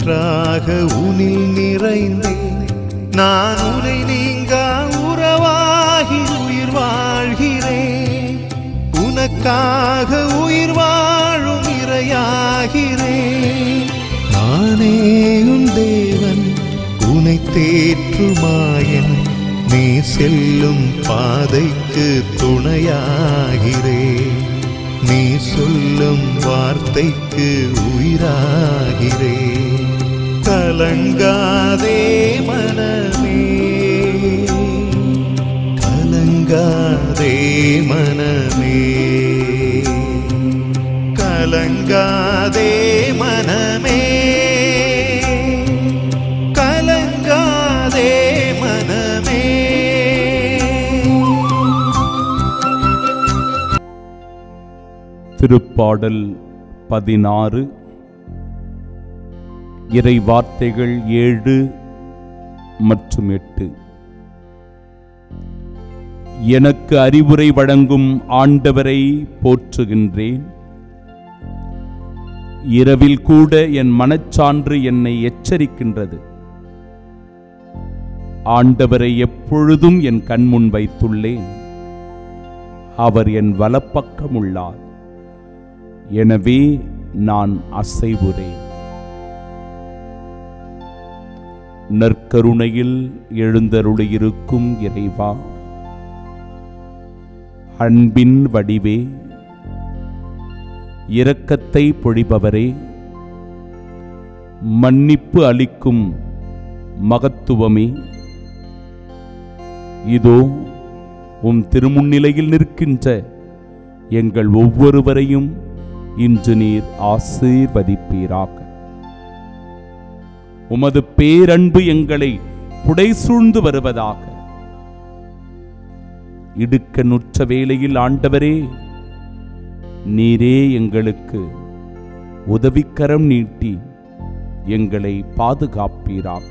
ஊற்றாக உனில் நிறைந்தேன். நான் உனை நீங்கா உறவாகி உயிர் வாழ்கிறேன். உனக்காக உயிர் வாழும் இறையாகிறேன். நானே உன் தேவன், உனை தேற்றுமாயன். நீ செல்லும் பாதைக்கு துணையாகிறேன். நீ சொல்லும் வார்த்தைக்கு உயிராகிறேன். கலங்காதே மனமே, கலங்காதே மனமே, கலங்காதே மனமே, கலங்காதே மனமே. திருப்பாடல் 16. இறை வார்த்தைகள் 7 மற்றும் 8. எனக்கு அறிவுரை வழங்கும் ஆண்டவரை போற்றுகின்றேன். இரவில் கூட என் மனச்சான்று என்னை எச்சரிக்கின்றது. ஆண்டவரை எப்பொழுதும் என் கண்முன் வைத்துள்ளேன். அவர் என் வலப்பக்கம் உள்ளார். எனவே நான் அசைவுறேன். நற்கருணையில் எழுந்தருளியிருக்கும் இறைவா, அன்பின் வடிவே, இரக்கத்தை பொழிபவரே, மன்னிப்பு அளிக்கும் மகத்துவமே, இதோ உம் திருமுன்னிலையில் நிற்கின்ற எங்கள் ஒவ்வொருவரையும் இன்று நீர் ஆசீர்வதிப்பீராக. உமது பேரன்பு எங்களை புடைசூழ்ந்து வருவதாக. இடுக்கணுற்ற வேளையில் ஆண்டவரே, நீரே எங்களுக்கு உதவிக்கரம் நீட்டி எங்களை பாதுகாப்பீராக.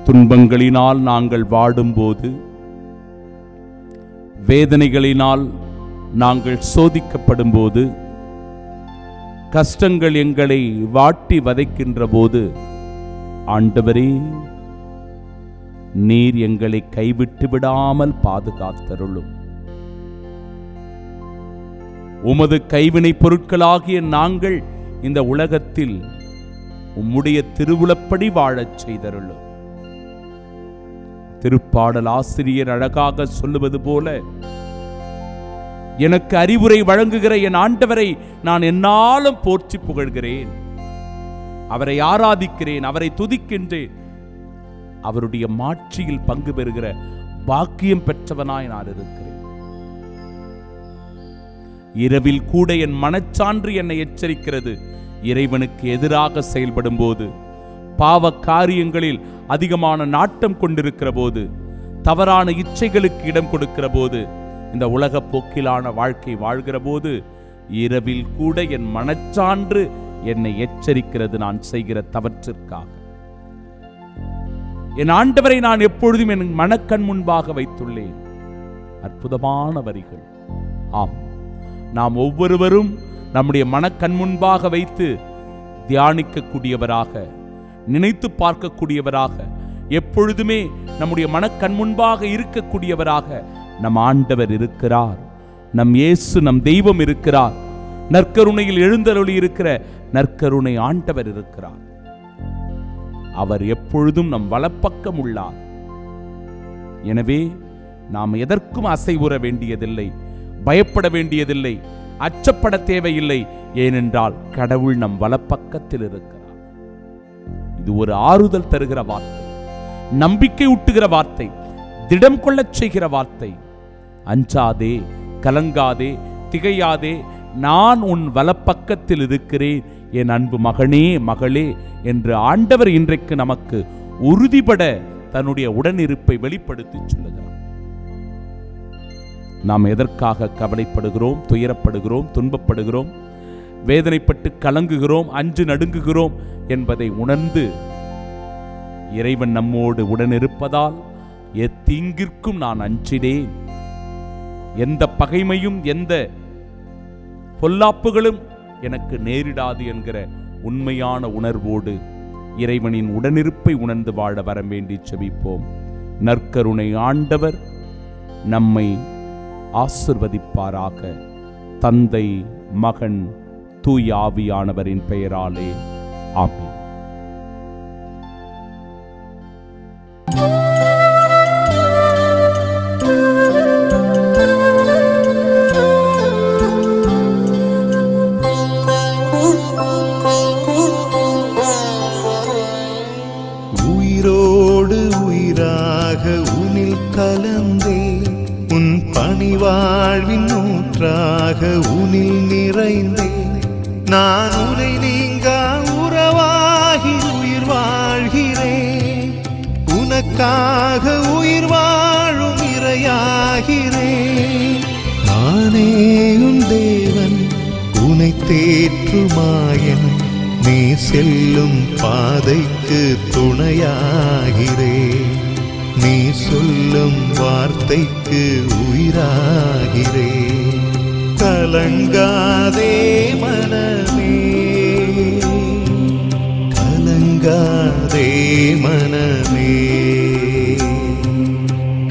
துன்பங்களினால் நாங்கள் வாடும்போது, வேதனைகளினால் நாங்கள் சோதிக்கப்படும் போது, கஷ்டங்கள் எங்களை வாட்டி வதைக்கின்ற போது, ஆண்டவரே, நீர் எங்களை கைவிட்டு விடாமல் பாதுகாத்தருளும். உமது கைவினை பொருட்களாகிய நாங்கள் இந்த உலகத்தில் உம்முடைய திருவுளப்படி வாழச் செய்தருளும். திருப்பாடல் ஆசிரியர் அழகாக சொல்லுவது போல, எனக்கு அறிவுரை வழங்குகிற என் ஆண்டவரை நான் என்னாலும் போற்றி புகழ்கிறேன். அவரை ஆராதிக்கிறேன், அவரை துதிக்கின்றேன். அவருடைய மாட்சியில் பங்கு பெறுகிற பாக்கியம் பெற்றவனாய் நான் இருக்கிறேன். இரவில் கூட என் மனச்சான்று என்னை எச்சரிக்கிறது. இறைவனுக்கு எதிராக செயல்படும் போது, பாவ காரியங்களில் அதிகமான நாட்டம் கொண்டிருக்கிற போது, தவறான இச்சைகளுக்கு இடம் கொடுக்கிற போது, இந்த உலக போக்கிலான வாழ்க்கை வாழ்கிற போது, இரவில் கூட என் மனச்சான்று என்னை எச்சரிக்கிறது நான் செய்கிற தவற்றிற்காக. என் ஆண்டவரை நான் எப்பொழுதும் என் மனக்கண் முன்பாக வைத்துள்ளேன். அற்புதமான வரிகள். ஆம், நாம் ஒவ்வொருவரும் நம்முடைய மனக்கண் முன்பாக வைத்து தியானிக்கக்கூடியவராக, நினைத்து பார்க்கக்கூடியவராக, எப்பொழுதுமே நம்முடைய மனக்கண் முன்பாக இருக்கக்கூடியவராக நம் ஆண்டவர் இருக்கிறார். நம் இயேசு, நம் தெய்வம் இருக்கிறார். நற்கருணையில் எழுந்தருளி இருக்கிற நற்கருணை ஆண்டவர் இருக்கிறார். அவர் எப்பொழுதும் நம் வலப்பக்கம் உள்ளார். எனவே நாம் எதற்கும் அசைவுற வேண்டியதில்லை, பயப்பட வேண்டியதில்லை, அச்சப்பட தேவையில்லை. ஏனென்றால் கடவுள் நம் வலப்பக்கத்தில் இருக்கிறார். இது ஒரு ஆறுதல் தருகிற வார்த்தை, நம்பிக்கை ஊட்டுகிற வார்த்தை, திடம் கொள்ளச் செய்கிற வார்த்தை. அஞ்சாதே, கலங்காதே, திகையாதே, நான் உன் வலப்பக்கத்தில் இருக்கிறேன் என் அன்பு மகனே, மகளே என்று ஆண்டவர் இன்றைக்கு நமக்கு உறுதிபட தன்னுடைய உடனிருப்பை வெளிப்படுத்தி சொல்லுகிறார். நாம் எதற்காக கவலைப்படுகிறோம், துயரப்படுகிறோம், துன்பப்படுகிறோம், வேதனைப்பட்டு கலங்குகிறோம், அஞ்சு நடுங்குகிறோம் என்பதை உணர்ந்து இறைவன் நம்மோடு உடனிருப்பதால் எத்தீங்கிற்கும் நான் அஞ்சினேன், எந்த பகைமையும் எந்த பொல்லாப்புகளும் எனக்கு நேரிடாது என்கிற உண்மையான உணர்வோடு இறைவனின் உடனிருப்பை உணர்ந்து வாழ வரம் வேண்டி செபிப்போம். நற்கருணை ஆண்டவர் நம்மை ஆசிர்வதிப்பாராக. தந்தை, மகன், தூய ஆவியானவரின் பெயராலே ஆமென். உயிரோடு உயிராக உனில் கலந்தே, உன் பணிவாழ்வின் நூற்றாக உனில் நிறைந்தே, நான் உனை நீங்கா உறவாகி உயிர் வாழ்கிறேன். உனக்காக உயிர் வாழும் இறையாகிறேன். நானே உன் தேவன், உனை தேற்றுமாயன். நீ செல்லும் பாதைக்கு துணையாகிறேன். நீ சொல்லும் வார்த்தைக்கு உயிராகிறேன். கலங்காதே மனமே, கலங்காதே மனமே,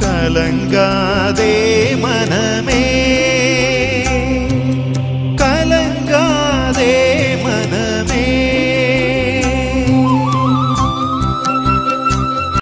கலங்காதே மனமே.